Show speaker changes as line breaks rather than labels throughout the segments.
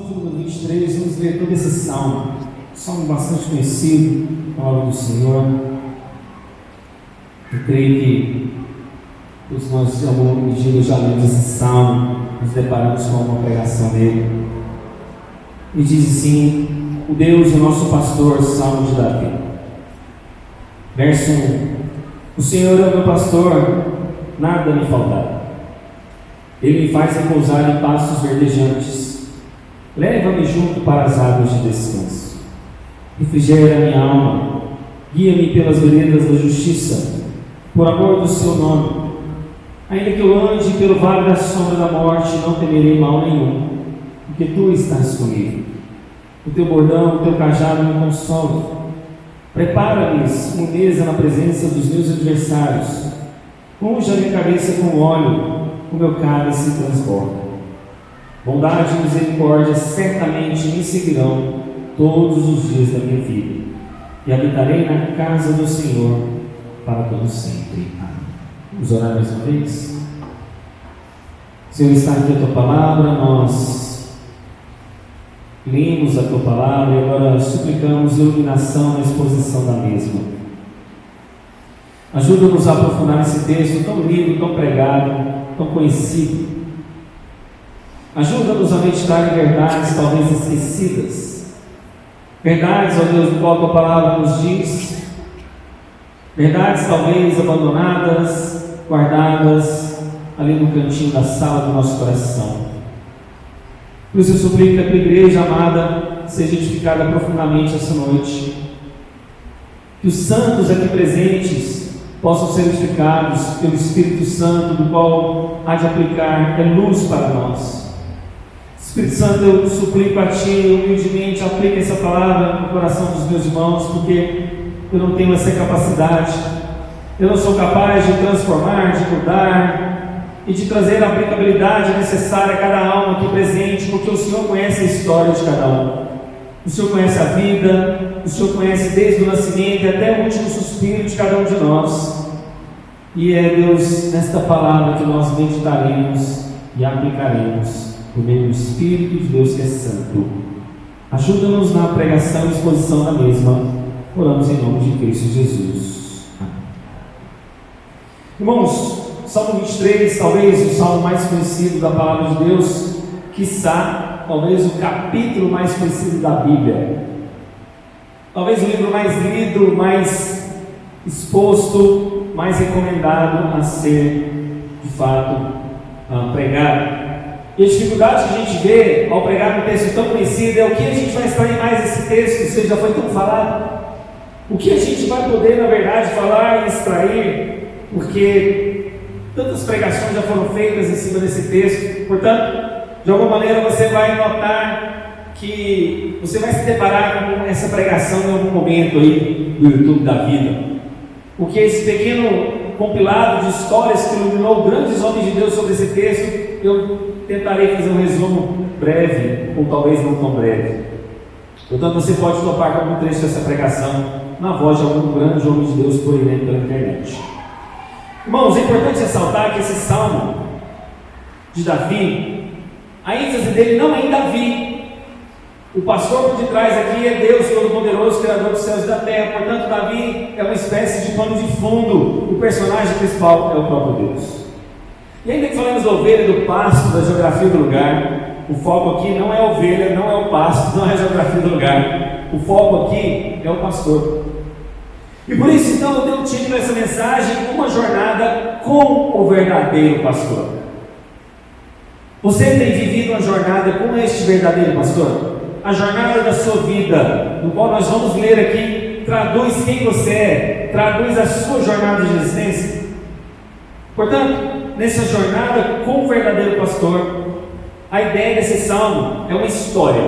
Salmo de número 23, vamos ler todo esse salmo. Salmo bastante conhecido, a palavra do Senhor. Eu creio que todos nós já lemos esse salmo, nos deparamos com uma pregação dele. E diz assim: o Deus, o nosso pastor, Salmo de Davi. Verso 1: o Senhor é o meu pastor, nada me faltará. Ele me faz repousar em pastos verdejantes. Leva-me junto para as águas de descanso. Refrigera a minha alma. Guia-me pelas veredas da justiça, por amor do seu nome. Ainda que eu ande pelo vale da sombra da morte, não temerei mal nenhum, porque tu estás comigo. O teu bordão, o teu cajado me consolam. Prepara-lhes uma mesa na presença dos meus adversários. Unge a minha cabeça com óleo, o meu cálice transborda. Bondade e misericórdia certamente me seguirão todos os dias da minha vida, e habitarei na casa do Senhor para todo sempre. Amém. Vamos orar mais uma vez? Senhor, está aqui a tua palavra, nós lemos a tua palavra e agora suplicamos iluminação na exposição da mesma. Ajuda-nos a aprofundar esse texto tão lido, tão pregado, tão conhecido. Ajuda-nos a meditar em verdades talvez esquecidas. Verdades, ó Deus, do qual a tua palavra nos diz. Verdades talvez abandonadas, guardadas ali no cantinho da sala do nosso coração. Por isso eu suplico que a tua igreja amada seja edificada profundamente essa noite. Que os santos aqui presentes possam ser edificados pelo Espírito Santo, do qual há de aplicar luz para nós. Espírito Santo, eu suplico a Ti, humildemente, aplica essa palavra no coração dos meus irmãos, porque eu não tenho essa capacidade. Eu não sou capaz de transformar, de mudar e de trazer a aplicabilidade necessária a cada alma aqui presente, porque o Senhor conhece a história de cada um. O Senhor conhece a vida, o Senhor conhece desde o nascimento até o último suspiro de cada um de nós. E é, Deus, nesta palavra que nós meditaremos e aplicaremos por meio do Espírito de Deus que é santo. Ajuda-nos na pregação e exposição da mesma. Oramos em nome de Cristo Jesus. Amém. Irmãos, Salmo 23, talvez o salmo mais conhecido da palavra de Deus, quiçá, talvez o capítulo mais conhecido da Bíblia. Talvez o livro mais lido, mais exposto, mais recomendado a ser, de fato, pregado. E a dificuldade que a gente vê ao pregar um texto tão conhecido é o que a gente vai extrair mais desse texto, que você já foi tão falado. O que a gente vai poder, na verdade, falar e extrair, porque tantas pregações já foram feitas em cima desse texto. Portanto, de alguma maneira você vai notar que você vai se deparar com essa pregação em algum momento aí do YouTube da vida. Porque esse pequeno compilado de histórias que iluminou grandes homens de Deus sobre esse texto, eu tentarei fazer um resumo breve, ou talvez não tão breve. Portanto, você pode topar com algum trecho dessa pregação na voz de algum grande homem de Deus por aí pela internet. Irmãos, é importante ressaltar que esse salmo de Davi, a ênfase dele não é em Davi. O pastor por detrás aqui é Deus Todo-Poderoso, Criador dos céus e da terra. Portanto, Davi é uma espécie de pano de fundo. O personagem principal é o próprio Deus. E ainda que falamos da ovelha e do pasto, da geografia do lugar, o foco aqui não é a ovelha, não é o pasto, não é a geografia do lugar. O foco aqui é o pastor. E por isso, então, eu dei o título dessa mensagem: uma jornada com o verdadeiro pastor. Você tem vivido uma jornada com este verdadeiro pastor? A jornada da sua vida, no qual nós vamos ler aqui, traduz quem você é, traduz a sua jornada de existência. Portanto, nessa jornada com o verdadeiro pastor, a ideia desse salmo é uma história.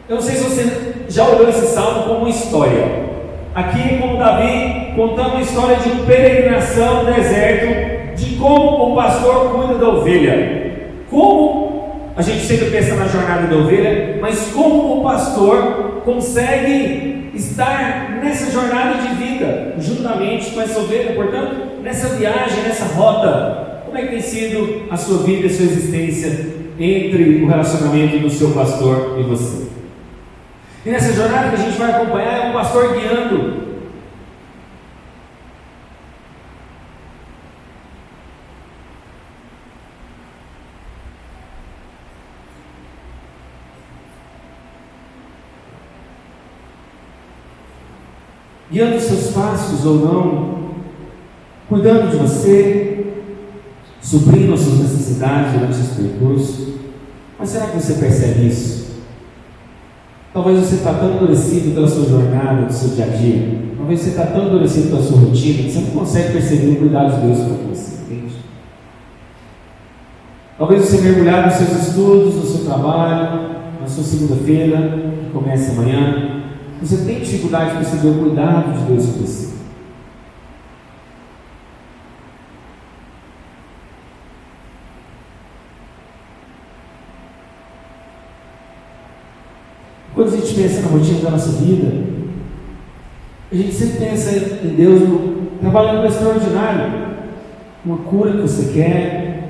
Eu não sei se você já olhou esse salmo como uma história. Aqui, como Davi, contando uma história de peregrinação no deserto, de como o pastor cuida da ovelha. Como a gente sempre pensa na jornada da ovelha, mas como o pastor consegue estar nessa jornada de vida, juntamente com essa ovelha. Portanto, nessa viagem, nessa rota, como é que tem sido a sua vida e a sua existência entre o relacionamento do seu pastor e você. E nessa jornada que a gente vai acompanhar é um pastor guiando. Guiando os seus passos ou não, cuidando de você, suprindo as suas necessidades durante esse percurso. Mas será que você percebe isso? Talvez você está tão endurecido pela sua jornada, do seu dia a dia. Talvez você está tão endurecido pela sua rotina que você não consegue perceber o cuidado de Deus para você, entende? Talvez você mergulhar nos seus estudos, no seu trabalho, na sua segunda-feira, que começa amanhã. Você tem dificuldade de perceber o cuidado de Deus por você. Quando a gente pensa na rotina da nossa vida, a gente sempre pensa em Deus trabalhando no extraordinário. Uma cura que você quer,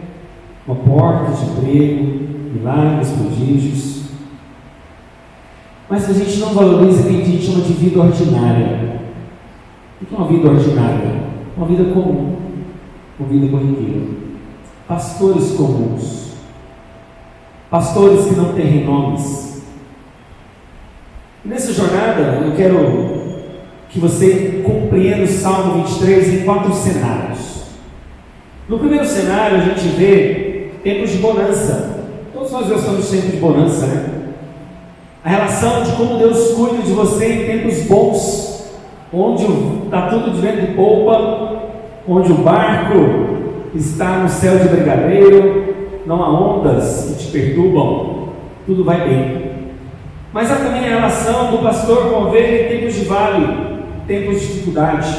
uma porta de emprego, milagres, prodígios. Mas a gente não valoriza o que a gente chama de vida ordinária. O que é uma vida ordinária? Uma vida comum, uma vida corriqueira. Pastores comuns, pastores que não têm renomes. E nessa jornada eu quero que você compreenda o Salmo 23 em 4 cenários. No primeiro cenário a gente vê tempos de bonança. Todos nós gostamos de tempos de bonança, né? A relação de como Deus cuida de você em tempos bons, onde está tudo de vento e polpa, onde o barco está no céu de brigadeiro, não há ondas que te perturbam, tudo vai bem. Mas há também a relação do pastor com a ovelha em tempos de vale, tempos de dificuldade.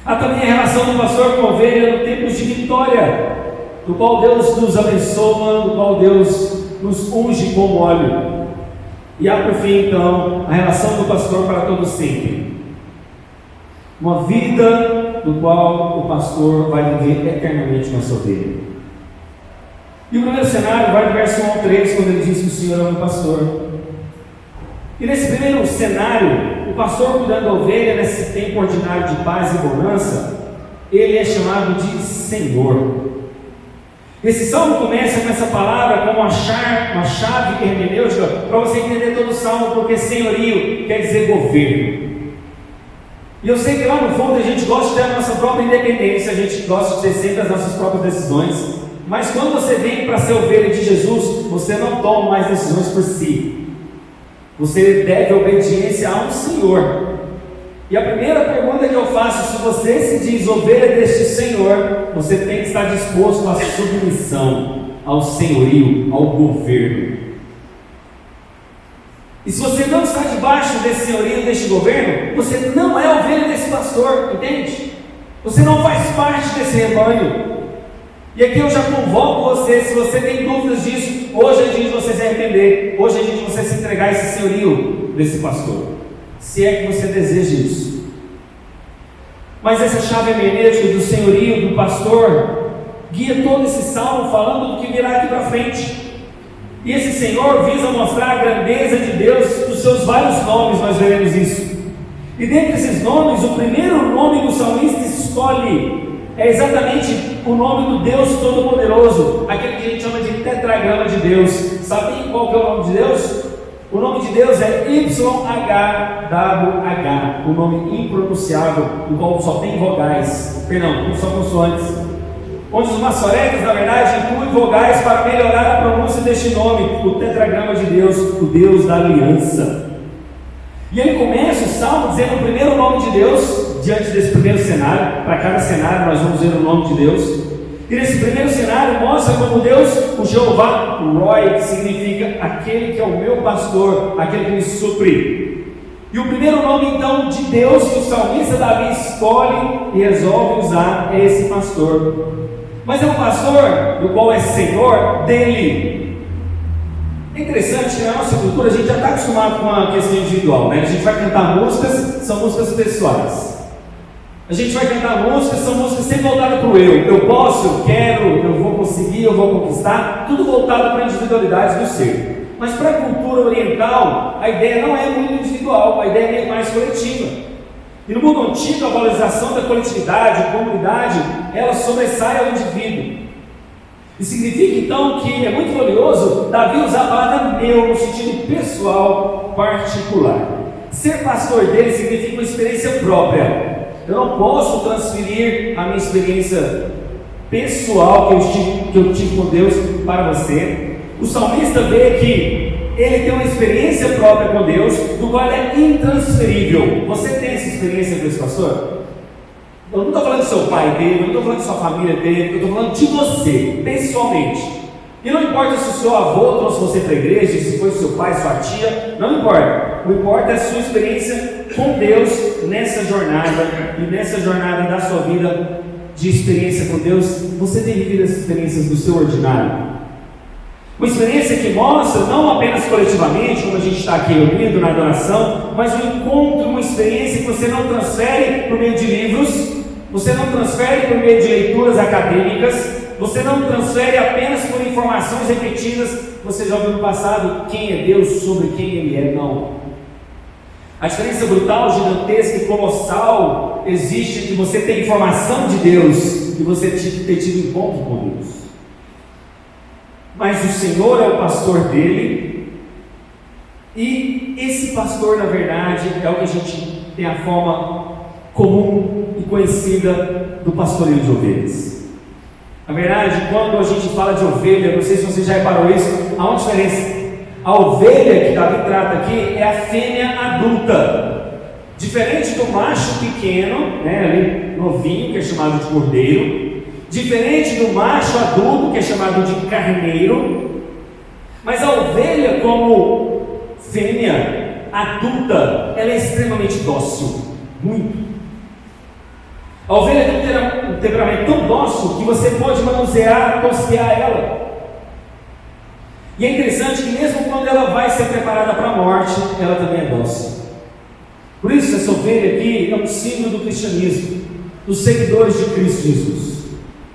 Há também a relação do pastor com a ovelha em tempos de vitória, do qual Deus nos abençoa, do qual Deus nos unge com óleo. E há por fim, então, a relação do pastor para todo sempre. Uma vida do qual o pastor vai viver eternamente na sua vida. E o primeiro cenário vai do verso 1 ao 3, quando ele diz que o Senhor é o pastor. E nesse primeiro cenário, o pastor cuidando da ovelha, nesse tempo ordinário de paz e bonança, ele é chamado de Senhor. Esse salmo começa com essa palavra como uma chave hermenêutica para você entender todo o salmo, porque senhorio quer dizer governo. E eu sei que lá no fundo a gente gosta de ter a nossa própria independência, a gente gosta de ter sempre as nossas próprias decisões, mas quando você vem para ser ovelha de Jesus, você não toma mais decisões por si, você deve obediência a um Senhor. E a primeira pergunta que eu faço, se você se diz ovelha deste Senhor, você tem que estar disposto à submissão, ao senhorio, ao governo. E se você não está debaixo desse senhorio, deste governo, você não é ovelha desse pastor, entende? Você não faz parte desse rebanho. E aqui eu já convoco você, se você tem dúvidas disso, hoje é dia de você se arrepender, hoje é dia de você se entregar a esse senhorio desse pastor. Se é que você deseja isso. Mas essa chave hermenêutica do senhorio, do pastor, guia todo esse salmo falando do que virá aqui para frente. E esse Senhor visa mostrar a grandeza de Deus dos seus vários nomes, nós veremos isso. E dentre esses nomes, o primeiro nome que o salmista escolhe é exatamente o nome do Deus Todo-Poderoso, aquele que a gente chama de tetragrama de Deus. Sabem qual que é o nome de Deus? O nome de Deus é YHWH, o nome impronunciável, o qual só tem vogais, só consoantes. Onde os maçoretas, na verdade, incluem vogais para melhorar a pronúncia deste nome, o tetragrama de Deus, o Deus da aliança. E ele começa o salmo dizendo o primeiro nome de Deus, diante desse primeiro cenário. Para cada cenário nós vamos ver o nome de Deus. E nesse primeiro cenário mostra como Deus, o Jeová Roi, que significa aquele que é o meu pastor, aquele que me supre. E o primeiro nome então de Deus que o salmista Davi escolhe e resolve usar é esse pastor. Mas é um pastor do qual é Senhor dele. É interessante que na nossa cultura a gente já está acostumado com a questão individual, né? A gente vai cantar músicas, são músicas pessoais. A gente vai cantar músicas, são músicas sempre voltadas para o eu. Eu posso, eu quero, eu vou conseguir, eu vou conquistar. Tudo voltado para a individualidade do ser. Mas para a cultura oriental, a ideia não é muito individual, a ideia é mais coletiva. E no mundo antigo, a valorização da coletividade, a comunidade, ela sobressai ao indivíduo. E significa então que é muito valioso Davi usar a palavra meu no sentido pessoal, particular. Ser pastor dele significa uma experiência própria. Eu não posso transferir a minha experiência pessoal que eu tive com Deus para você. O salmista vê que ele tem uma experiência própria com Deus, do qual é intransferível. Você tem essa experiência com esse pastor? Eu não estou falando do seu pai dele, eu não estou falando da sua família dele, eu estou falando de você, pessoalmente. E não importa se o seu avô trouxe você para a igreja, se foi seu pai, sua tia, não importa. O que importa é a sua experiência com Deus nessa jornada, e nessa jornada da sua vida de experiência com Deus, você tem vivido essas experiências do seu ordinário. Uma experiência que mostra, não apenas coletivamente, como a gente está aqui reunido na adoração, mas um encontro, uma experiência que você não transfere por meio de livros, você não transfere por meio de leituras acadêmicas, você não transfere apenas por informações repetidas. Você já ouviu no passado quem é Deus sobre quem Ele é, não. A diferença brutal, gigantesca e colossal existe entre você ter informação de Deus e você ter tido encontro com Deus. Mas o Senhor é o pastor dele, e esse pastor, na verdade, é o que a gente tem a forma comum e conhecida do pastoreio de ovelhas. Na verdade, quando a gente fala de ovelha, não sei se você já reparou isso, há uma diferença. A ovelha que Davi trata aqui é a fêmea adulta, diferente do macho pequeno, ali novinho, que é chamado de cordeiro, diferente do macho adulto, que é chamado de carneiro. Mas a ovelha, como fêmea adulta, ela é extremamente dócil, muito. A ovelha tem um temperamento tão dócil que você pode manusear, tosquear ela. E é interessante que mesmo quando ela vai ser preparada para a morte, ela também é dócil. Por isso essa ovelha aqui é um símbolo do cristianismo, dos seguidores de Cristo Jesus.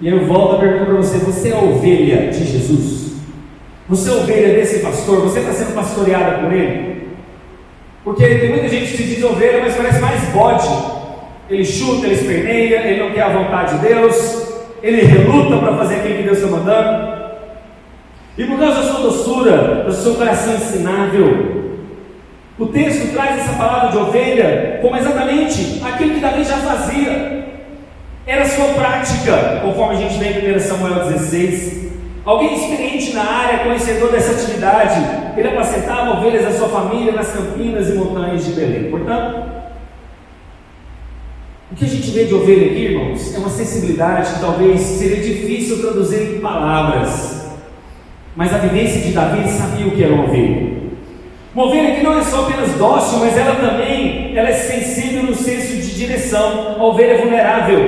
E aí eu volto a pergunta para você: você é ovelha de Jesus? Você é ovelha desse pastor? Você está sendo pastoreada por ele? Porque tem muita gente que se diz ovelha, mas parece mais bode. Ele chuta, ele esperneia, ele não quer a vontade de Deus, ele reluta para fazer aquilo que Deus está mandando. E por causa da sua doçura, do seu coração ensinável, o texto traz essa palavra de ovelha como exatamente aquilo que Davi já fazia. Era a sua prática, conforme a gente vê em 1 Samuel 16. Alguém experiente na área, conhecedor dessa atividade, ele apacentava ovelhas da sua família nas campinas e montanhas de Belém. Portanto, o que a gente vê de ovelha aqui, irmãos, é uma sensibilidade que talvez seria difícil traduzir em palavras. Mas a vivência de Davi, ele sabia o que era uma ovelha. Uma ovelha que não é só apenas dócil, mas ela também é sensível no senso de direção. A ovelha é vulnerável,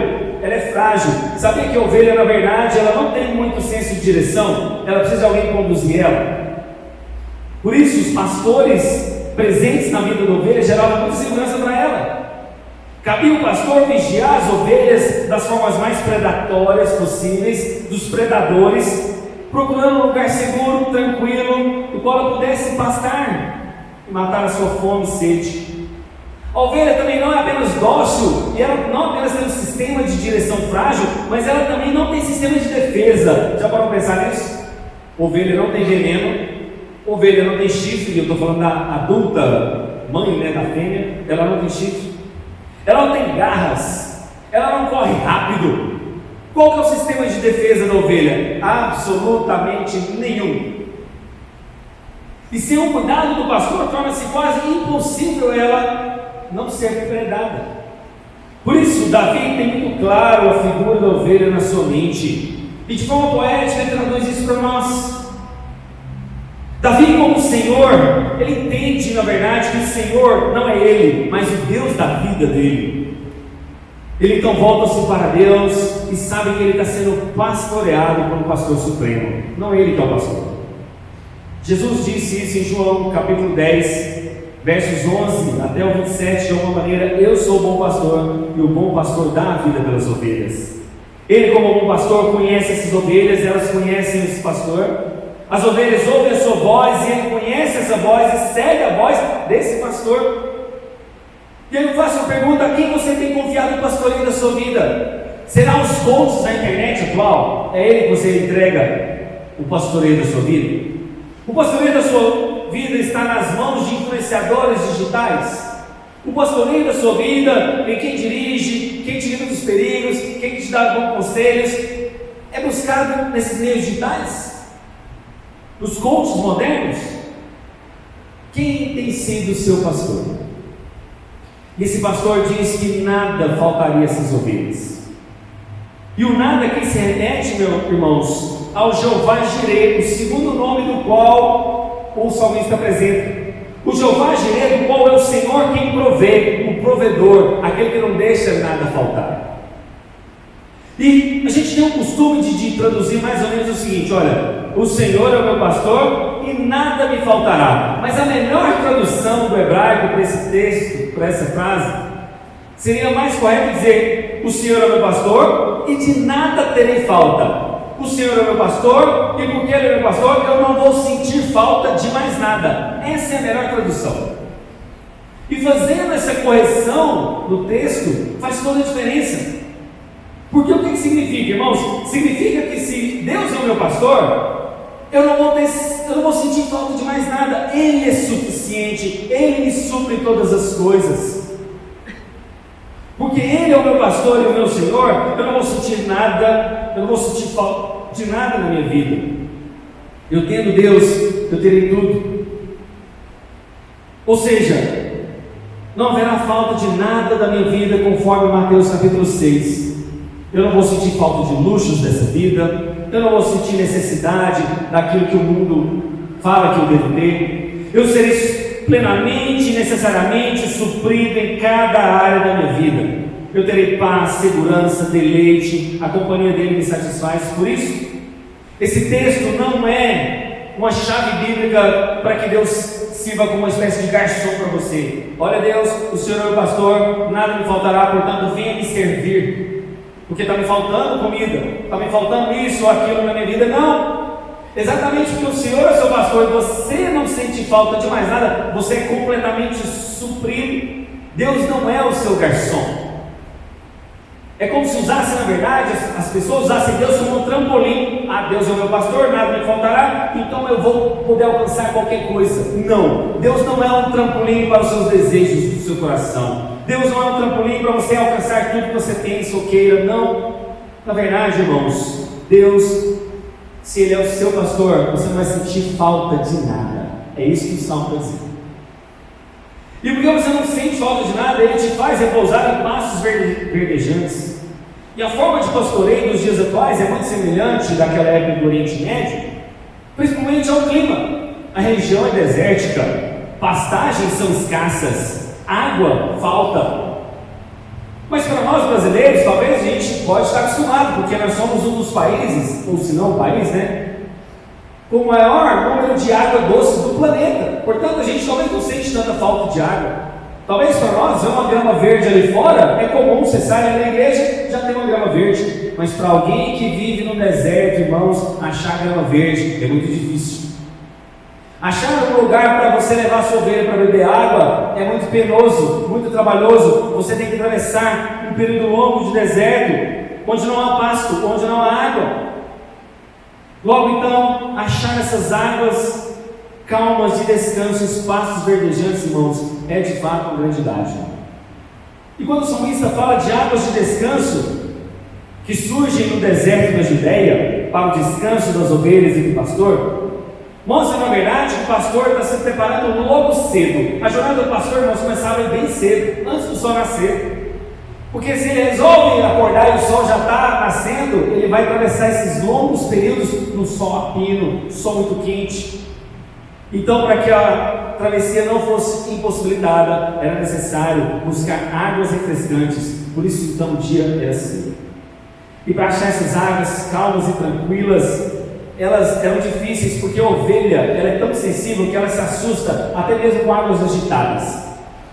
ela é frágil. Sabia que a ovelha, na verdade, ela não tem muito senso de direção? Ela precisa de alguém conduzir ela. Por isso, os pastores presentes na vida da ovelha geravam muita segurança para ela. Cabia o pastor vigiar as ovelhas das formas mais predatórias possíveis, dos predadores, procurando um lugar seguro, tranquilo, no qual ela pudesse pastar e matar a sua fome e sede. A ovelha também não é apenas dócil, e ela não apenas tem um sistema de direção frágil, mas ela também não tem sistema de defesa. Já parou para pensar nisso? Ovelha não tem veneno, ovelha não tem chifre, eu estou falando da adulta mãe, da fêmea, ela não tem chifre. Ela não tem garras, ela não corre rápido. Qual que é o sistema de defesa da ovelha? Absolutamente nenhum. E sem o cuidado do pastor, torna-se quase impossível ela não ser predada. Por isso, Davi tem muito claro a figura da ovelha na sua mente, e de forma poética ele traduz isso para nós. Davi, como Senhor, ele entende na verdade que o Senhor não é ele, mas o Deus da vida dele. Ele então volta-se para Deus e sabe que ele está sendo pastoreado como pastor supremo, não ele que é o pastor. Jesus disse isso em João capítulo 10, versos 11 até o 27, de alguma maneira: eu sou o bom pastor, e o bom pastor dá a vida pelas ovelhas. Ele, como bom pastor, conhece essas ovelhas, elas conhecem esse pastor. As ovelhas ouvem a sua voz, e ele conhece essa voz e segue a voz desse pastor. E eu faço uma pergunta: a quem você tem confiado o pastoreio da sua vida? Será os coaches da internet atual? É ele que você entrega o pastoreio da sua vida? O pastoreio da sua vida está nas mãos de influenciadores digitais? O pastoreio da sua vida em quem dirige, quem te livra dos perigos, quem te dá bons conselhos, é buscado nesses meios digitais? Nos coaches modernos? Quem tem sido o seu pastor? E esse pastor diz que nada faltaria a essas ovelhas. E o nada aqui se remete, meus irmãos, ao Jeová Jireh, o segundo nome do qual o salmista apresenta. O Jeová Jireh, do qual é o Senhor quem provê, o provedor, aquele que não deixa nada faltar. E a gente tem o costume de traduzir mais ou menos o seguinte: olha, o Senhor é o meu pastor e nada me faltará. Mas a melhor tradução do hebraico para esse texto, para essa frase, seria mais correto dizer: o Senhor é o meu pastor e de nada terei falta. O Senhor é o meu pastor, e porque Ele é meu pastor, eu não vou sentir falta de mais nada. Essa é a melhor tradução. E fazendo essa correção no texto, faz toda a diferença. Porque o que significa, irmãos? Significa que se Deus é o meu pastor, eu não vou sentir falta de mais nada. Ele é suficiente, Ele me supre todas as coisas. Porque Ele é o meu pastor e o meu Senhor, eu não vou sentir nada, eu não vou sentir falta de nada na minha vida. Eu tendo Deus, eu terei tudo. Ou seja, não haverá falta de nada da minha vida, conforme Mateus capítulo 6. Eu não vou sentir falta de luxos dessa vida, eu não vou sentir necessidade daquilo que o mundo fala que eu devo ter. Eu serei plenamente e necessariamente suprido em cada área da minha vida. Eu terei paz, segurança, deleite, a companhia dele me satisfaz. Por isso, esse texto não é uma chave bíblica para que Deus sirva como uma espécie de garçom para você. Olha, Deus, o Senhor é o pastor, nada me faltará, portanto venha me servir, porque está me faltando comida, está me faltando isso ou aquilo na minha vida. Não, exatamente porque o Senhor é seu pastor e você não sente falta de mais nada, você é completamente suprido. Deus não é o seu garçom. É como se usasse, na verdade, as pessoas usassem Deus como um trampolim. Ah, Deus é o meu pastor, nada me faltará, então eu vou poder alcançar qualquer coisa. Não, Deus não é um trampolim para os seus desejos do seu coração. Deus não é um trampolim para você alcançar tudo que você pensa ou queira. Não, na verdade, irmãos, Deus, se Ele é o seu pastor, você não vai sentir falta de nada. É isso que o Salmo está dizendo. E porque você não sente falta de nada, Ele te faz repousar em pastos verdejantes. E a forma de pastoreio dos dias atuais é muito semelhante daquela época do Oriente Médio, principalmente ao clima. A região é desértica, pastagens são escassas, água falta. Mas para nós brasileiros, talvez a gente pode estar acostumado, porque nós somos um dos países, ou se não o país, com o maior número de água doce do planeta. Portanto, a gente talvez não sente tanta falta de água. Talvez para nós, ver uma grama verde ali fora, é comum, você sai na igreja, já tem uma grama verde. Mas para alguém que vive no deserto, irmãos, achar grama verde é muito difícil. Achar um lugar para você levar sua ovelha para beber água é muito penoso, muito trabalhoso. Você tem que atravessar um período longo de deserto, onde não há pasto, onde não há água. Logo então, achar essas águas calmas de descanso, espaços verdejantes, irmãos, é de fato uma grande dádiva. E quando o salmista fala de águas de descanso que surgem no deserto da Judéia para o descanso das ovelhas e do pastor, mostra na verdade que o pastor está se preparando logo cedo. A jornada do pastor, irmãos, começava bem cedo, antes do sol nascer. Porque se ele resolve acordar e o sol já está nascendo, ele vai atravessar esses longos períodos no sol a pino, sol muito quente. Então, para que a travessia não fosse impossibilitada, era necessário buscar águas refrescantes. Por isso, então, o dia era cedo. E para achar essas águas calmas e tranquilas, elas eram difíceis porque a ovelha ela é tão sensível que ela se assusta até mesmo com águas agitadas.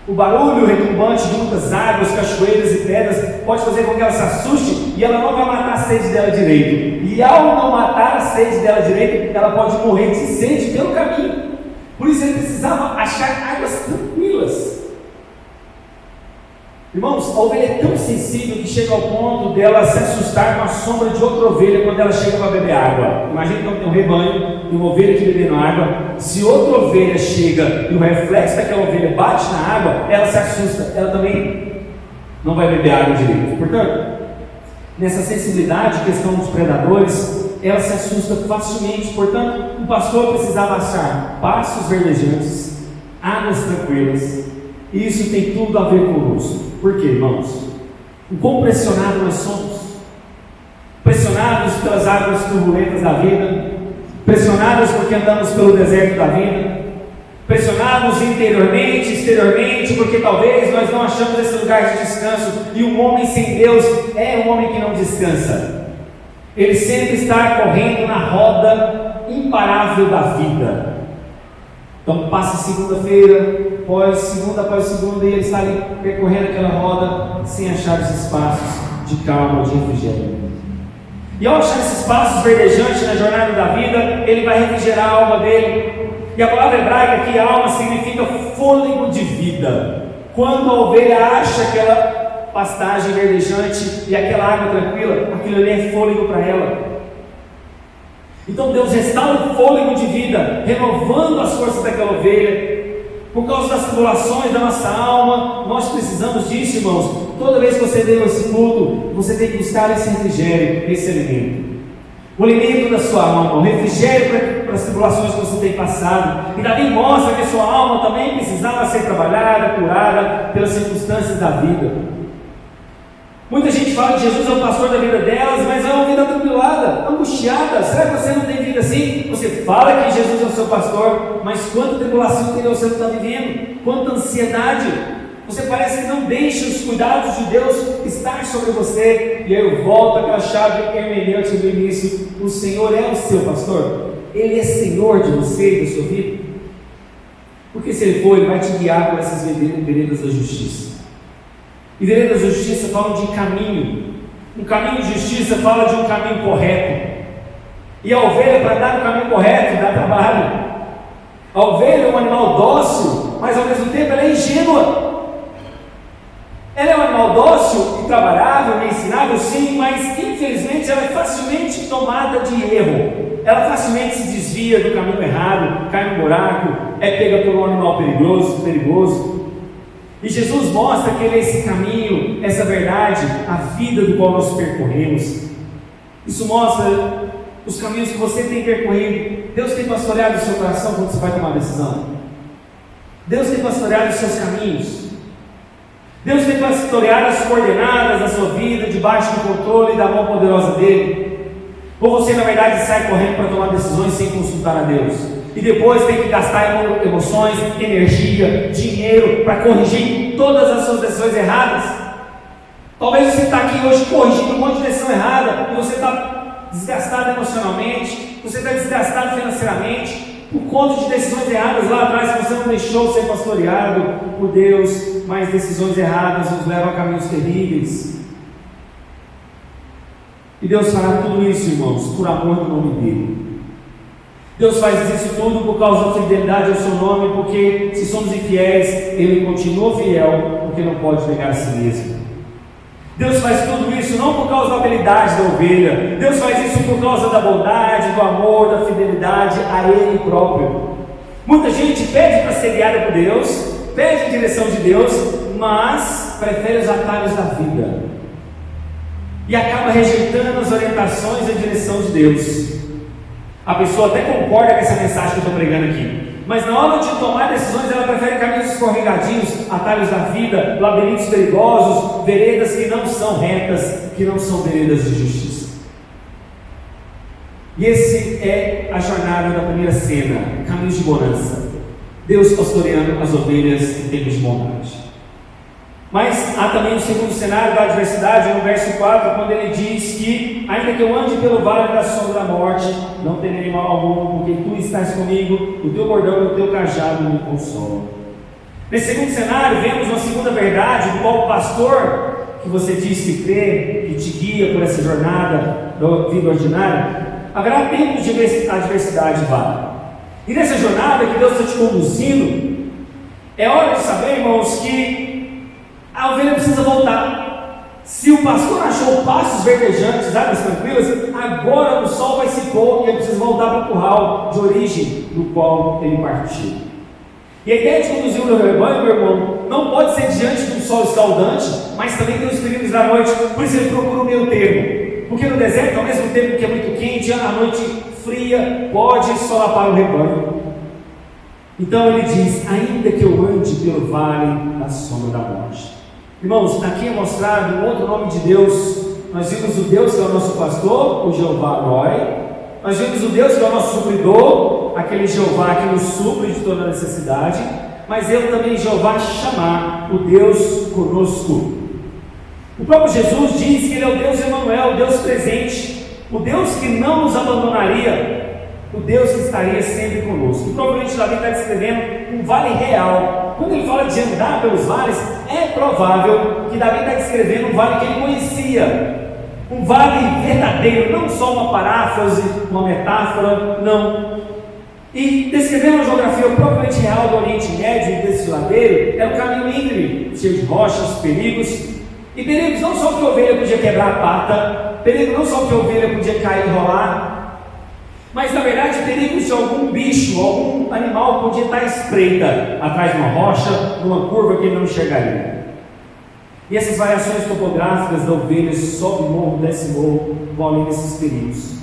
O barulho retumbante de muitas águas, cachoeiras e pedras pode fazer com que ela se assuste e ela não vai matar a sede dela direito. E ao não matar a sede dela direito, ela pode morrer de sede pelo caminho. Por isso ele precisava achar águas tranquilas. Irmãos, a ovelha é tão sensível que chega ao ponto dela se assustar com a sombra de outra ovelha quando ela chega para beber água. Imagina que tem um rebanho e uma ovelha que bebendo água. Se outra ovelha chega e o reflexo daquela ovelha bate na água, ela se assusta, ela também não vai beber água direito. Portanto, nessa sensibilidade, questão dos predadores, ela se assusta facilmente. Portanto, o pastor precisava achar pastos verdejantes, águas tranquilas. E isso tem tudo a ver conosco. Por quê, irmãos? O quão pressionados nós somos? Pressionados pelas águas turbulentas da vida, pressionados porque andamos pelo deserto da vida, pressionados interiormente, exteriormente, porque talvez nós não achamos esse lugar de descanso. E um homem sem Deus é um homem que não descansa. Ele sempre está correndo na roda imparável da vida. Então passa segunda-feira, após segunda, e ele está ali percorrendo aquela roda sem achar os espaços de calma, de refrigério. E ao achar esses passos verdejantes na jornada da vida, ele vai refrigerar a alma dele. E a palavra hebraica aqui, alma, significa fôlego de vida. Quando a ovelha acha aquela pastagem verdejante e aquela água tranquila, aquilo ali é fôlego para ela. Então Deus restaura o fôlego de vida, renovando as forças daquela ovelha. Por causa das tribulações da nossa alma, nós precisamos disso, irmãos. Toda vez que você vê esse culto, você tem que buscar esse refrigério, esse alimento. O alimento da sua alma, o refrigério para as tribulações que você tem passado. E Davi mostra que a sua alma também precisava ser trabalhada, curada pelas circunstâncias da vida. Muita gente fala que Jesus é o pastor da vida delas, mas é uma vida atribulada, angustiada. Será que você não tem vida assim? Você fala que Jesus é o seu pastor, mas quanta tribulação interior você está vivendo, quanta ansiedade. Você parece que não deixa os cuidados de Deus estar sobre você. E aí eu volto àquela chave hermenêutica do início: o Senhor é o seu pastor, Ele é Senhor de você e da sua vida. Porque se Ele for, Ele vai te guiar por essas veredas da justiça. E veredas da justiça falam de caminho. Um caminho de justiça fala de um caminho correto. E a ovelha, para andar no caminho correto, dá trabalho. A ovelha é um animal dócil, mas ao mesmo tempo ela é ingênua. Ela é um animal dócil e trabalhável, ensinável, sim, mas infelizmente ela é facilmente tomada de erro. Ela facilmente se desvia do caminho errado, cai no buraco, é pega por um animal perigoso. E Jesus mostra que Ele é esse caminho, essa verdade, a vida do qual nós percorremos. Isso mostra os caminhos que você tem percorrido. Deus tem pastoreado o seu coração quando você vai tomar decisão. Deus tem pastoreado os seus caminhos. Deus tem pastoreado as coordenadas da sua vida, debaixo do controle da mão poderosa dEle. Ou você na verdade sai correndo para tomar decisões sem consultar a Deus, e depois tem que gastar emoções, energia, dinheiro para corrigir todas as suas decisões erradas. Talvez você está aqui hoje corrigindo um monte de decisão errada, e você está desgastado emocionalmente, você está desgastado financeiramente, por conta de decisões erradas lá atrás que você não deixou ser pastoreado por Deus, mas decisões erradas nos levam a caminhos terríveis. E Deus fará tudo isso, irmãos, por amor do nome dEle. Deus faz isso tudo por causa da fidelidade ao seu nome, porque se somos infiéis, Ele continua fiel, porque não pode negar a si mesmo. Deus faz tudo isso não por causa da habilidade da ovelha, Deus faz isso por causa da bondade, do amor, da fidelidade a Ele próprio. Muita gente pede para ser guiada por Deus, pede a direção de Deus, mas prefere os atalhos da vida e acaba rejeitando as orientações e a direção de Deus. A pessoa até concorda com essa mensagem que eu estou pregando aqui, mas na hora de tomar decisões ela prefere caminhos escorregadios, atalhos da vida, labirintos perigosos, veredas que não são retas, que não são veredas de justiça. E esse é a jornada da primeira cena, caminhos de bonança. Deus pastoreando as ovelhas em tempos de bondade. Mas há também um segundo cenário da adversidade, no verso 4, quando ele diz que ainda que eu ande pelo vale da sombra da morte, não temerei mal algum, porque tu estás comigo, o teu bordão e o teu cajado me consolam. Nesse segundo cenário, vemos uma segunda verdade, do qual o pastor, que você diz que crê, que te guia por essa jornada da vida ordinária, haverá tempos de adversidade, vale. E nessa jornada que Deus está te conduzindo, é hora de saber, irmãos, que a ovelha precisa voltar. Se o pastor achou pastos verdejantes, águas tranquilas, agora o sol vai se pôr e ele precisa voltar para o curral de origem do qual ele partiu. E a ideia de conduzir o rebanho, meu irmão, não pode ser diante de um sol escaldante, mas também tem os perigos da noite, por isso ele procura o meio termo. Porque no deserto, ao mesmo tempo que é muito quente, a noite fria pode solapar o rebanho. Então ele diz: ainda que eu ande pelo vale da sombra da morte. Irmãos, aqui é mostrado um outro nome de Deus. Nós vimos o Deus que é o nosso pastor, o Jeová Roi. Nós vimos o Deus que é o nosso supridor, aquele Jeová que nos supre de toda necessidade. Mas ele também Jeová Chamar, o Deus conosco. O próprio Jesus diz que ele é o Deus Emanuel, o Deus presente, o Deus que não nos abandonaria, o Deus que estaria sempre conosco. E provavelmente Davi está descrevendo um vale real. Quando ele fala de andar pelos vales, é provável que Davi está descrevendo um vale que ele conhecia, um vale verdadeiro, não só uma paráfrase, uma metáfora, não. E descrevendo uma geografia provavelmente real do Oriente Médio e desse ladeiro, era um caminho íngreme, cheio de rochas, perigos. E perigos não só que a ovelha podia quebrar a pata, perigo não só que a ovelha podia cair e rolar, mas na verdade perigos de algum bicho, algum animal podia estar à espreita atrás de uma rocha, numa curva que ele não enxergaria. E essas variações topográficas da ovelha, sobe morro, desce morro, vão além desses perigos.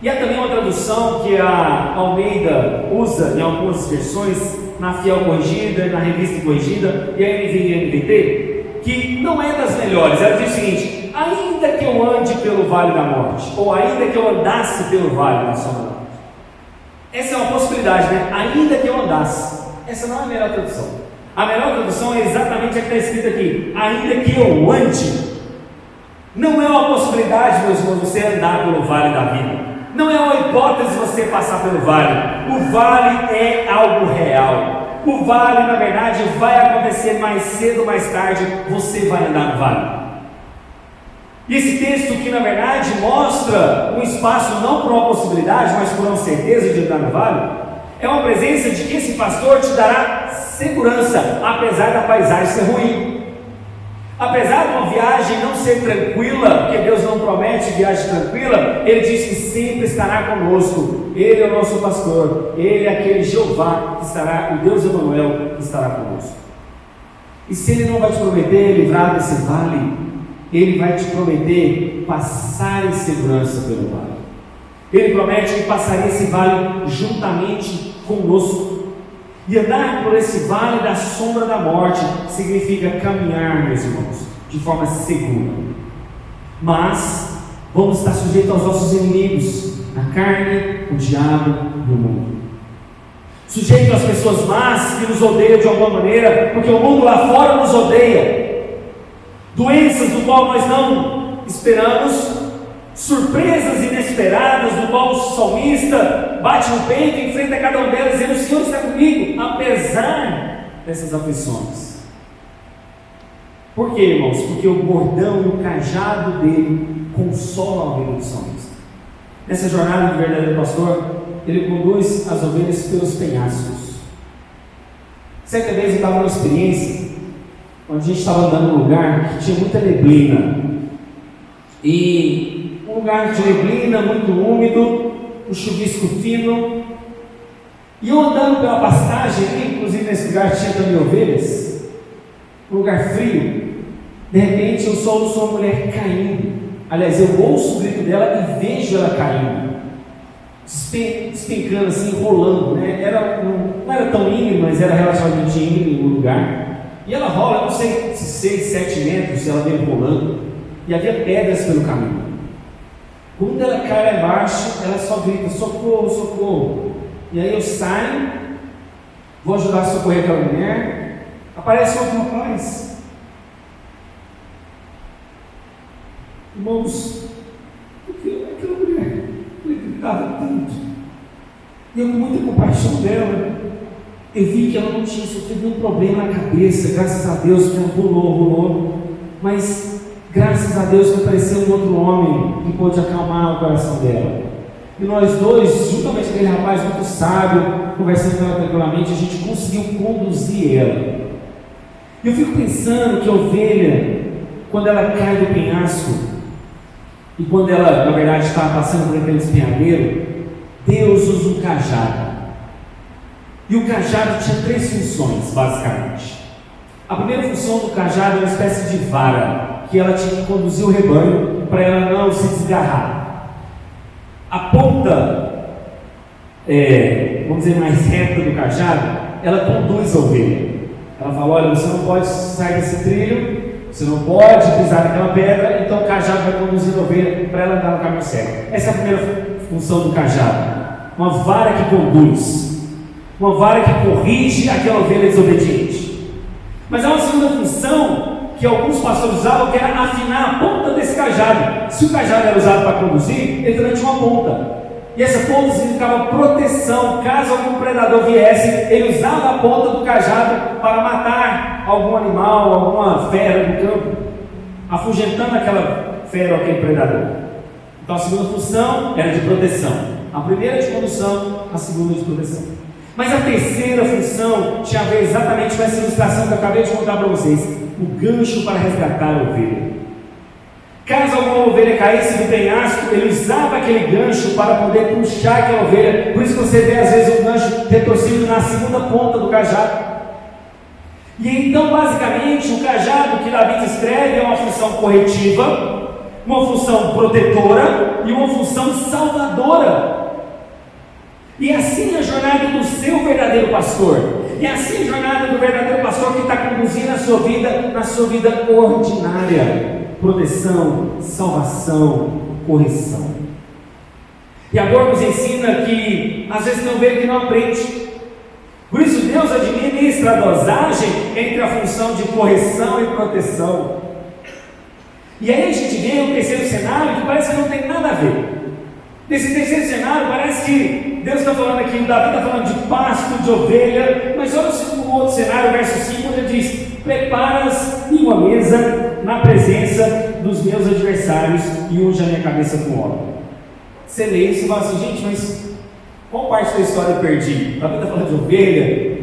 E há também uma tradução que a Almeida usa em algumas versões, na Fiel Corrigida, na Revista Corrigida e a NVI e NVT, que não é das melhores. Ela diz o seguinte: ainda que eu ande pelo vale da morte, ou ainda que eu andasse pelo vale da sombra da morte. Essa é uma possibilidade, né? Ainda que eu andasse. Essa não é a melhor tradução. A melhor tradução é exatamente a que está escrita aqui: ainda que eu ande. Não é uma possibilidade, meus irmãos, você andar pelo vale da vida. Não é uma hipótese você passar pelo vale. O vale é algo real. O vale, na verdade, vai acontecer mais cedo ou mais tarde. Você vai andar no vale. E esse texto que, na verdade, mostra um espaço não por uma possibilidade, mas por uma certeza de andar no vale, é uma presença de que esse pastor te dará segurança, apesar da paisagem ser ruim. Apesar de uma viagem não ser tranquila, porque Deus não promete viagem tranquila, Ele diz que sempre estará conosco. Ele é o nosso pastor, Ele é aquele Jeová que estará, o Deus Emanuel que estará conosco. E se Ele não vai te prometer livrar desse vale, Ele vai te prometer passar em segurança pelo vale. Ele promete que passaria esse vale juntamente conosco. E andar por esse vale da sombra da morte significa caminhar, meus irmãos, de forma segura. Mas vamos estar sujeitos aos nossos inimigos, a carne, o diabo e o mundo. Sujeitos às pessoas más que nos odeiam de alguma maneira, porque o mundo lá fora nos odeia. Doenças do qual nós não esperamos, surpresas inesperadas, do qual o salmista bate no peito e enfrenta cada uma delas, dizendo: o Senhor está comigo, apesar dessas aflições. Por quê, irmãos? Porque o bordão e o cajado dele consolam a vida do salmista. Nessa jornada do verdadeiro pastor, ele conduz as ovelhas pelos penhascos. Certa vez eu estava numa experiência onde a gente estava andando num lugar que tinha muita neblina. E um lugar de neblina, muito úmido, um chuvisco fino. E eu andando pela pastagem, inclusive nesse lugar tinha também ovelhas, um lugar frio. De repente eu só ouço uma mulher caindo. Aliás, eu ouço o grito dela e vejo ela caindo, despencando assim, rolando, né? Não era tão íngreme, mas era relativamente íngreme o lugar. E ela rola, não sei se 6, 7 metros, ela veio rolando. E havia pedras pelo caminho. Quando ela cai lá embaixo, ela só grita: socorro, socorro. E aí eu saio, vou ajudar a socorrer aquela mulher. Aparece outro rapaz. E eu, com muita compaixão dela, eu vi que ela não tinha sofrido nenhum problema na cabeça, graças a Deus, que ela rolou, mas graças a Deus que apareceu um outro homem que pôde acalmar o coração dela. E nós dois, juntamente com aquele rapaz muito sábio, conversando com ela tranquilamente, a gente conseguiu conduzir ela. E eu fico pensando que a ovelha, quando ela cai do penhasco, e quando ela, na verdade, está passando por aquele espinhadeiro, Deus usa um cajado. E o cajado tinha 3 funções, basicamente. A primeira função do cajado é uma espécie de vara, que ela tinha que conduzir o rebanho para ela não se desgarrar. A ponta, vamos dizer, mais reta do cajado, ela conduz a ovelha. Ela fala: olha, você não pode sair desse trilho, você não pode pisar naquela pedra, então o cajado vai conduzir a ovelha para ela andar no caminho certo. Essa é a primeira função do cajado. Uma vara que conduz, uma vara que corrige aquela ovelha desobediente. Mas há uma segunda função que alguns pastores usavam, que era afinar a ponta desse cajado. Se o cajado era usado para conduzir, ele também tinha uma ponta. E essa ponta significava proteção. Caso algum predador viesse, ele usava a ponta do cajado para matar algum animal, alguma fera do campo, afugentando aquela fera ou aquele predador. Então a segunda função era de proteção. A primeira de condução, a segunda de proteção. Mas a terceira função tinha a ver exatamente com essa ilustração que eu acabei de contar para vocês: o gancho para resgatar a ovelha. Caso alguma ovelha caísse do penhasco, ele usava aquele gancho para poder puxar aquela ovelha. Por isso que você vê às vezes o gancho retorcido na segunda ponta do cajado. E então, basicamente, o cajado que Davi descreve é uma função corretiva, uma função protetora e uma função salvadora. E assim a jornada do seu verdadeiro pastor. E assim a jornada do verdadeiro pastor que está conduzindo a sua vida na sua vida ordinária. Proteção, salvação, correção. E agora nos ensina que às vezes tem ovelha que não aprende. Por isso Deus administra a dosagem entre a função de correção e proteção. E aí a gente vê um terceiro cenário que parece que não tem nada a ver. Nesse terceiro cenário parece que Deus está falando aqui, o Davi está falando de pasto, de ovelha, mas olha o outro cenário, verso 5, onde ele diz: preparas uma mesa na presença dos meus adversários e unge a minha cabeça com óleo. Você lê isso e fala assim: gente, mas qual parte da história eu perdi? Davi está falando de ovelha,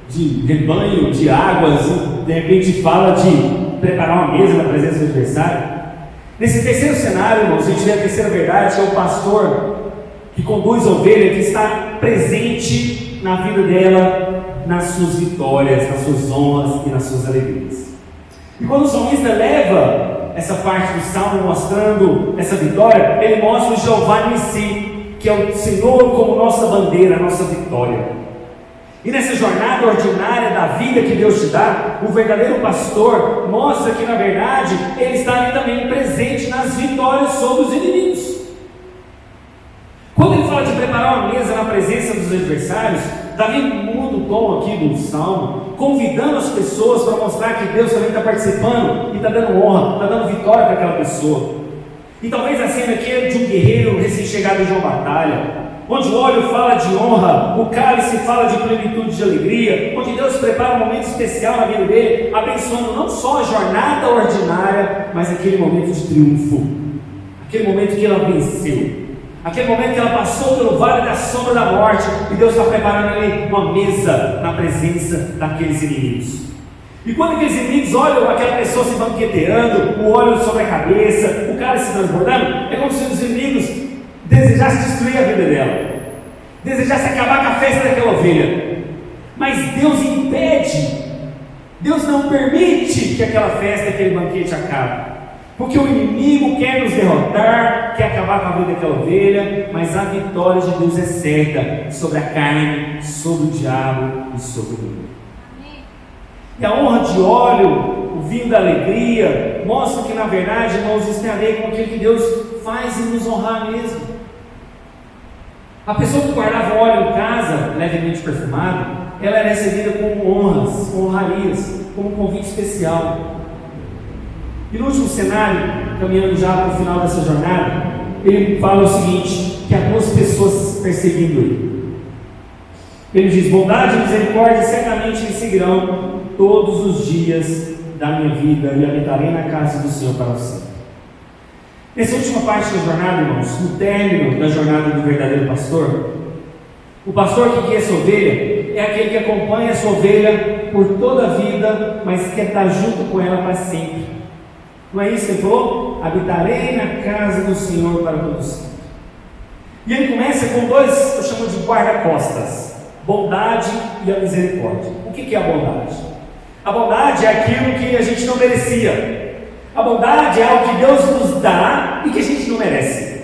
de rebanho, de águas, e de repente fala de preparar uma mesa na presença do adversário. Nesse terceiro cenário, irmãos, a gente vê a terceira verdade, que é o pastor que conduz a ovelha, que está presente na vida dela, nas suas vitórias, nas suas honras e nas suas alegrias. E quando o salmista leva essa parte do salmo mostrando essa vitória, ele mostra o Jeová Nissi, que é o Senhor como nossa bandeira, nossa vitória. E nessa jornada ordinária da vida que Deus te dá, o verdadeiro pastor mostra que, na verdade, ele está ali também presente nas vitórias sobre os inimigos. Quando ele fala de preparar uma mesa na presença dos adversários, Davi muda o tom aqui do salmo, convidando as pessoas para mostrar que Deus também está participando e está dando honra, está dando vitória para aquela pessoa. E talvez a cena aqui é de um guerreiro recém-chegado de uma batalha, onde o óleo fala de honra, o cálice fala de plenitude de alegria, onde Deus prepara um momento especial na vida dele, abençoando não só a jornada ordinária, mas aquele momento de triunfo, aquele momento que ela venceu, aquele momento que ela passou pelo vale da sombra da morte, e Deus está preparando ali uma mesa na presença daqueles inimigos. E quando aqueles inimigos olham aquela pessoa se banqueteando, o óleo sobre a cabeça, o cálice se transbordando, é como se os inimigos desejasse destruir a vida dela, desejasse acabar com a festa daquela ovelha. Mas Deus impede, Deus não permite que aquela festa, aquele banquete acabe, porque o inimigo quer nos derrotar, quer acabar com a vida daquela ovelha, mas a vitória de Deus é certa sobre a carne, sobre o diabo e sobre o mundo. E a honra de óleo, o vinho da alegria, mostra que, na verdade, irmãos, isso tem a ver com aquilo que Deus faz em nos honrar mesmo. A pessoa que guardava óleo em casa, levemente perfumado, ela era recebida com honras, com honrarias, como um convite especial. E no último cenário, caminhando já para o final dessa jornada, ele fala o seguinte, que há duas pessoas perseguindo ele. Ele diz: bondade e misericórdia certamente me seguirão todos os dias da minha vida e habitarei na casa do Senhor para sempre. Nessa última parte da jornada, irmãos, no término da jornada do verdadeiro pastor, o pastor que guia essa ovelha é aquele que acompanha essa ovelha por toda a vida, mas quer estar junto com ela para sempre. Não é isso que ele falou? Habitarei na casa do Senhor para todo sempre. E ele começa com dois, eu chamo de guarda-costas: bondade e a misericórdia. O que é a bondade? A bondade é aquilo que a gente não merecia. A bondade é algo que Deus nos dá e que a gente não merece.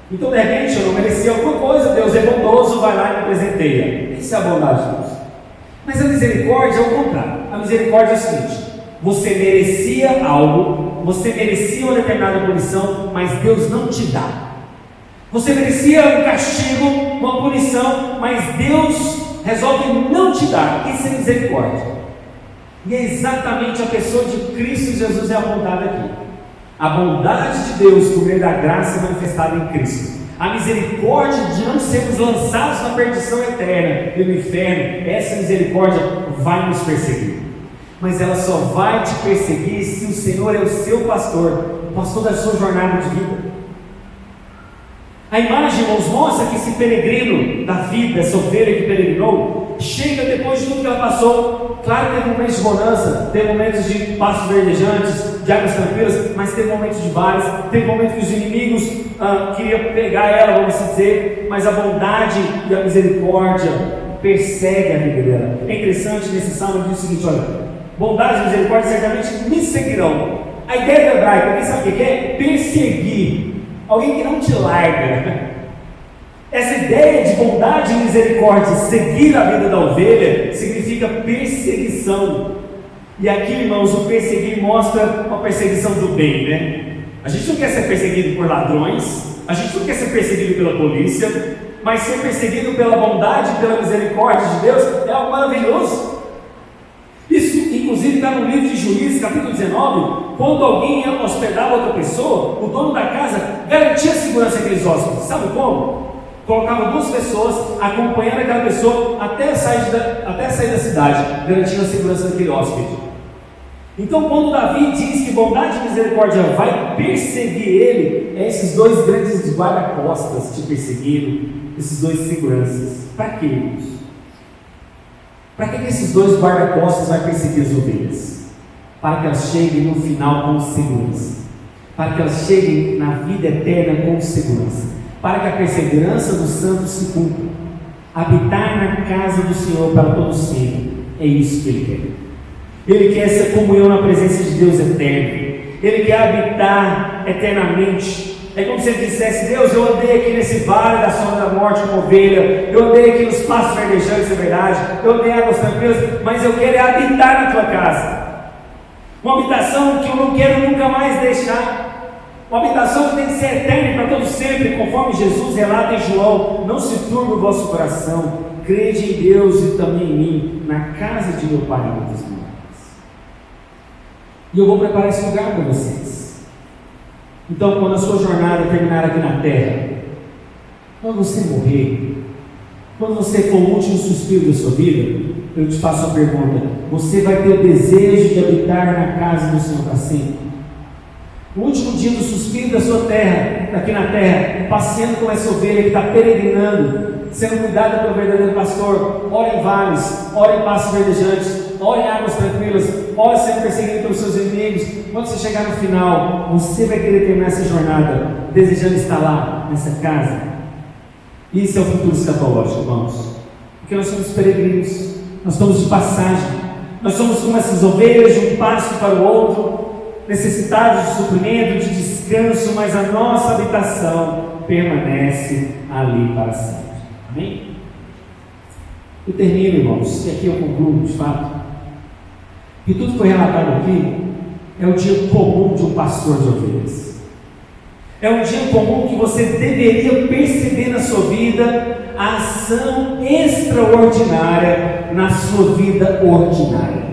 Então, de repente, eu não merecia alguma coisa, Deus é bondoso, vai lá e me presenteia. Isso é a bondade de Deus. Mas a misericórdia é o contrário. A misericórdia é o seguinte: você merecia algo, você merecia uma determinada punição, mas Deus não te dá. Você merecia um castigo, uma punição, mas Deus resolve não te dar. Isso é misericórdia. E é exatamente a pessoa de Cristo Jesus é apontada aqui. A bondade de Deus por meio da graça manifestada em Cristo. A misericórdia de não sermos lançados na perdição eterna e no inferno. Essa misericórdia vai nos perseguir. Mas ela só vai te perseguir se o Senhor é o seu pastor, o pastor da sua jornada de vida. A imagem, irmãos, mostra que esse peregrino da vida, essa ovelha que peregrinou, chega depois de tudo que ela passou. Claro que teve momentos de bonança, teve momentos de pastos verdejantes, de águas tranquilas, mas teve momentos de vales, teve momentos que os inimigos queriam pegar ela, vamos dizer, mas a bondade e a misericórdia perseguem a vida dela. É interessante nesse salmo diz o seguinte: olha, bondade e misericórdia certamente me seguirão. A ideia do hebraico, alguém sabe o que é? Perseguir. Alguém que não te larga. Essa ideia de bondade e misericórdia, seguir a vida da ovelha, significa perseguição. E aqui, irmãos, o perseguir mostra uma perseguição do bem, né? A gente não quer ser perseguido por ladrões, a gente não quer ser perseguido pela polícia, mas ser perseguido pela bondade e pela misericórdia de Deus é algo maravilhoso. Isso, inclusive, está no livro de Juízes, capítulo 19, quando alguém hospedava outra pessoa, o dono da casa garantia a segurança daqueles hóspedes. Sabe como? Colocava duas pessoas acompanhando aquela pessoa até sair da cidade, garantindo a segurança daquele hóspede. Então, quando Davi diz que bondade e misericórdia vai perseguir ele, é esses dois grandes guarda-costas te perseguindo, esses dois seguranças. Para quê, irmãos? Para que esses dois guarda-costas vai perseguir as ovelhas? Para que elas cheguem no final com segurança. Para que elas cheguem na vida eterna com segurança. Para que a perseverança dos santos se cumpra. Habitar na casa do Senhor para todo sempre. É isso que Ele quer. Ele quer essa comunhão na presença de Deus eterno. Ele quer habitar eternamente. É como se Ele dissesse: Deus, eu andei aqui nesse vale da sombra da morte como ovelha, eu andei aqui nos pastos verdejantes, é verdade, eu andei em águas tranquilas, mas eu quero habitar na tua casa. Uma habitação que eu não quero nunca mais deixar. Uma habitação que tem que ser eterna para todo sempre, conforme Jesus relata em João: não se turbe o vosso coração, crede em Deus e também em mim, na casa de meu Pai há muitas moradas. E eu vou preparar esse lugar para vocês. Então, quando a sua jornada terminar aqui na terra, quando você morrer, quando você for o último suspiro da sua vida, eu te faço a pergunta: você vai ter o desejo de habitar na casa do Senhor para sempre? O último dia do suspiro da sua terra, aqui na terra, passeando com essa ovelha que está peregrinando, sendo cuidada pelo verdadeiro pastor, ora em vales, ora em pastos verdejantes, ora em águas tranquilas, ora sendo perseguido pelos seus inimigos. Quando você chegar no final, você vai querer terminar essa jornada desejando estar lá, nessa casa. Isso é o futuro escatológico, irmãos. Porque nós somos peregrinos, nós estamos de passagem, nós somos como essas ovelhas de um passo para o outro, necessitados de suprimento, de descanso, mas a nossa habitação permanece ali para sempre. Amém? Eu termino, irmãos, e aqui eu concluo de fato, que tudo que foi relatado aqui é o dia comum de um pastor de ovelhas. É um dia comum que você deveria perceber na sua vida a ação extraordinária na sua vida ordinária.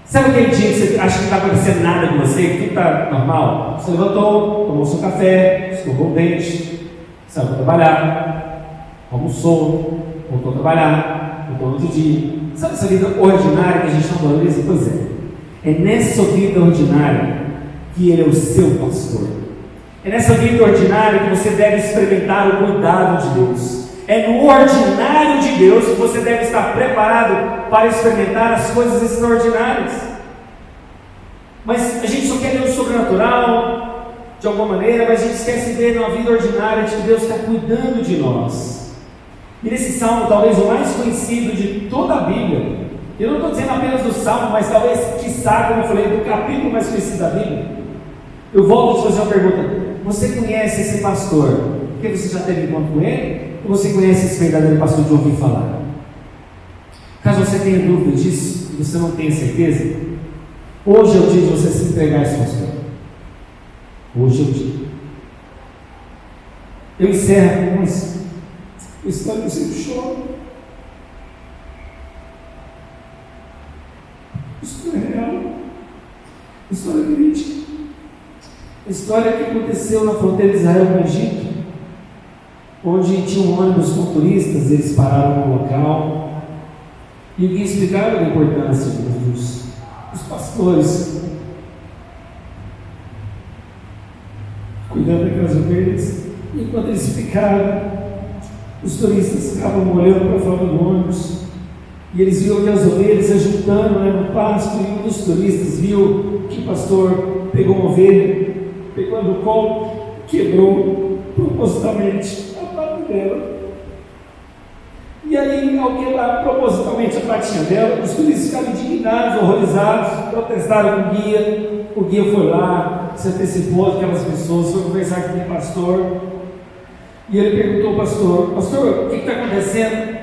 Sabe aquele dia que você acha que não está acontecendo nada com você, que tudo está normal? Você levantou, tomou seu café, escovou o dente, saiu para trabalhar, almoçou, voltou a trabalhar, voltou no outro dia. Sabe essa vida ordinária que a gente não valoriza? Pois é. É nessa vida ordinária que Ele é o seu pastor. É nessa vida ordinária que você deve experimentar o cuidado de Deus. É no ordinário de Deus que você deve estar preparado para experimentar as coisas extraordinárias. Mas a gente só quer ver o sobrenatural, de alguma maneira, mas a gente esquece de ver na vida ordinária de que Deus está cuidando de nós. E nesse salmo, talvez o mais conhecido de toda a Bíblia, eu não estou dizendo apenas do salmo, mas talvez, quiçá, como eu falei, do capítulo mais conhecido da Bíblia, eu volto a te fazer uma pergunta: você conhece esse pastor porque você já teve encontro com ele? Ou você conhece esse verdadeiro pastor de ouvir falar? Caso você tenha dúvida disso, e você não tenha certeza, hoje é o dia de você se entregar a esse pastor. Hoje é o dia. Eu encerro com isso. A história que eu sempre choro. A história real. A história crítica. A história que aconteceu na fronteira de Israel com o Egito, onde tinha um ônibus com turistas, eles pararam no local e o guia explicava a importância dos pastores cuidando daquelas ovelhas. Enquanto eles ficaram, os turistas ficavam olhando para fora do ônibus e eles viam aquelas ovelhas ajuntando no pasto, e um dos turistas viu que o pastor pegou uma ovelha, pegou no colo, quebrou propositalmente a pata dela. E aí, ao quebrar propositalmente a patinha dela, os turistas ficaram indignados, horrorizados, protestaram com o guia. O guia foi lá, se antecipou daquelas pessoas, foi conversar com o pastor. E ele perguntou ao pastor: pastor, o que está acontecendo?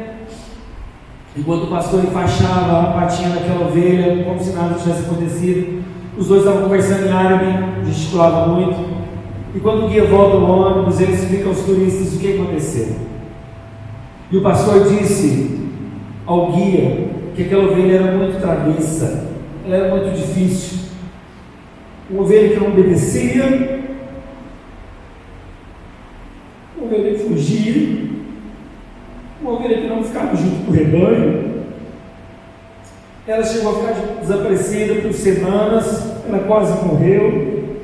Enquanto o pastor enfaixava a patinha daquela ovelha, como se nada tivesse acontecido, os dois estavam conversando em árabe, gesticulavam muito. E quando o guia volta ao ônibus, ele explica aos turistas o que aconteceu. E o pastor disse ao guia que aquela ovelha era muito travessa, ela era muito difícil. Uma ovelha que não obedecia, uma ovelha que fugia, uma ovelha que não ficava junto com o rebanho. Ela chegou a ficar desaparecida por semanas, ela quase morreu.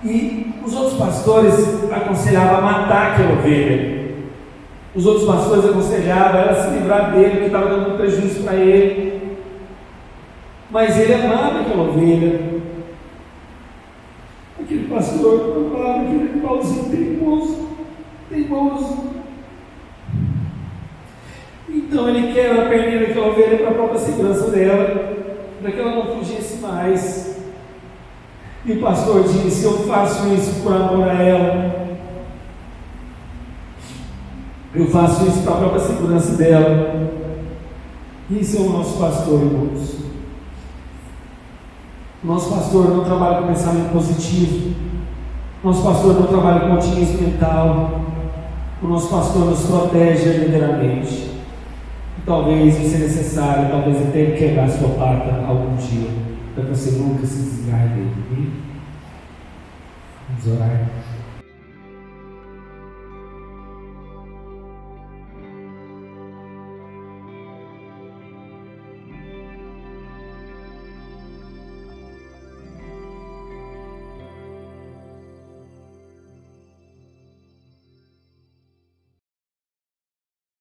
E os outros pastores aconselhavam a matar aquela ovelha. Os outros pastores aconselhavam ela a se livrar dele, que estava dando prejuízo para ele. Mas ele amava aquela ovelha. Aquele pastor amava aquele animalzinho teimoso. Então ele quebra a perninha daquela ovelha para a própria segurança dela, para que ela não fugisse mais. E o pastor disse: eu faço isso por amor a ela. Eu faço isso para a própria segurança dela. Isso é o nosso pastor, irmãos. O nosso pastor não trabalha com pensamento positivo. O nosso pastor não trabalha com otimismo mental. O nosso pastor nos protege verdadeiramente. E talvez isso seja necessário, talvez até quebrar a sua pata algum dia, para que você nunca se desgarre dele. Vamos orar.